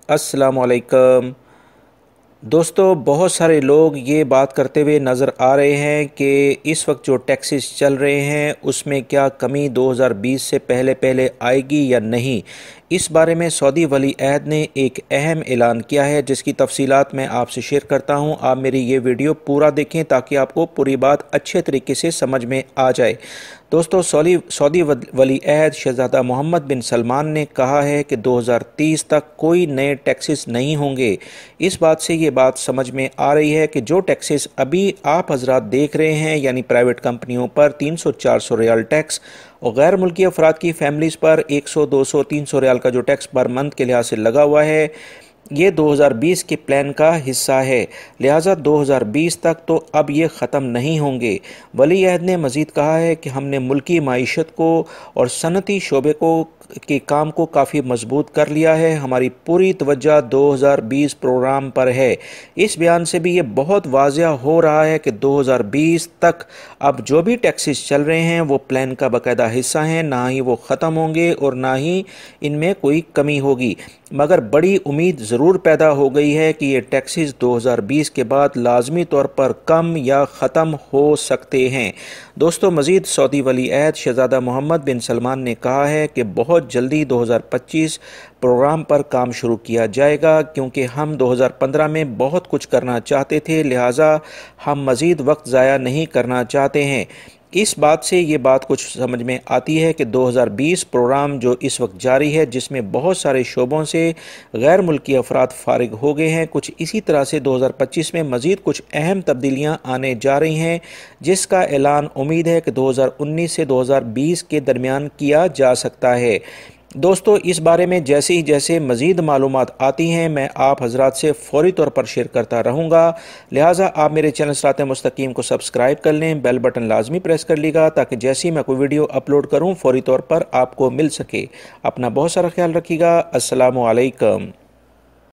अस्सलाम वालेकुम। दोस्तों, बहुत सारे लोग ये बात करते हुए नज़र आ रहे हैं कि इस वक्त जो टैक्सेस चल रहे हैं उसमें क्या कमी 2020 से पहले पहले आएगी या नहीं। इस बारे में सऊदी वली अहद ने एक अहम ऐलान किया है जिसकी तफसीलात मैं आपसे शेयर करता हूं। आप मेरी ये वीडियो पूरा देखें ताकि आपको पूरी बात अच्छे तरीके से समझ में आ जाए। दोस्तों, सऊदी वली अहद शहज़ादा मोहम्मद बिन सलमान ने कहा है कि 2030 तक कोई नए टैक्सेस नहीं होंगे। इस बात से ये बात समझ में आ रही है कि जो टैक्सेस अभी आप हजरात देख रहे हैं, यानी प्राइवेट कंपनियों पर 300-400 रियाल टैक्स और गैर मुल्की अफराद की फैमिलीज़ पर 100-200-300 रियाल का जो टैक्स पर मंथ के लिहाज से लगा हुआ है, ये 2020 के प्लान का हिस्सा है। लिहाजा 2020 तक तो अब ये ख़त्म नहीं होंगे। वली अहद ने मज़ीद कहा है कि हमने मुल्की माईशत को और सनती शोबे को के काम को काफ़ी मजबूत कर लिया है। हमारी पूरी तवज्जो 2020 प्रोग्राम पर है। इस बयान से भी ये बहुत वाज़िया हो रहा है कि 2020 तक अब जो भी टैक्सेस चल रहे हैं वो प्लान का बाकायदा हिस्सा हैं, ना ही वो ख़त्म होंगे और ना ही इनमें कोई कमी होगी। मगर बड़ी उम्मीद ज़रूर पैदा हो गई है कि ये टैक्सेस 2020 के बाद लाजमी तौर पर कम या ख़त्म हो सकते हैं। दोस्तों, मज़ीद सऊदी वली अहद शहज़ादा मोहम्मद बिन सलमान ने कहा है कि बहुत जल्दी 2025 प्रोग्राम पर काम शुरू किया जाएगा, क्योंकि हम 2015 में बहुत कुछ करना चाहते थे, लिहाजा हम मज़ीद वक्त ज़ाया नहीं करना चाहते हैं। इस बात से ये बात कुछ समझ में आती है कि 2020 प्रोग्राम जो इस वक्त जारी है, जिसमें बहुत सारे शोबों से गैर मुल्की अफराद फारिग हो गए हैं, कुछ इसी तरह से 2025 में मज़ीद कुछ अहम तब्दीलियाँ आने जा रही हैं, जिसका ऐलान उम्मीद है कि 2019 से 2020 के दरमियान किया जा सकता है। दोस्तों, इस बारे में जैसे मज़ीद मालूमात आती हैं मैं आप हजरात से फ़ौरी तौर पर शेयर करता रहूँगा। लिहाजा आप मेरे चैनल सिरात मुस्तकीम को सब्सक्राइब कर लें, बेल बटन लाजमी प्रेस कर लीजिएगा ताकि जैसे ही मैं कोई वीडियो अपलोड करूँ फ़ौरी तौर पर आपको मिल सके। अपना बहुत सारा ख्याल रखिएगा। अस्सलामु अलैकुम।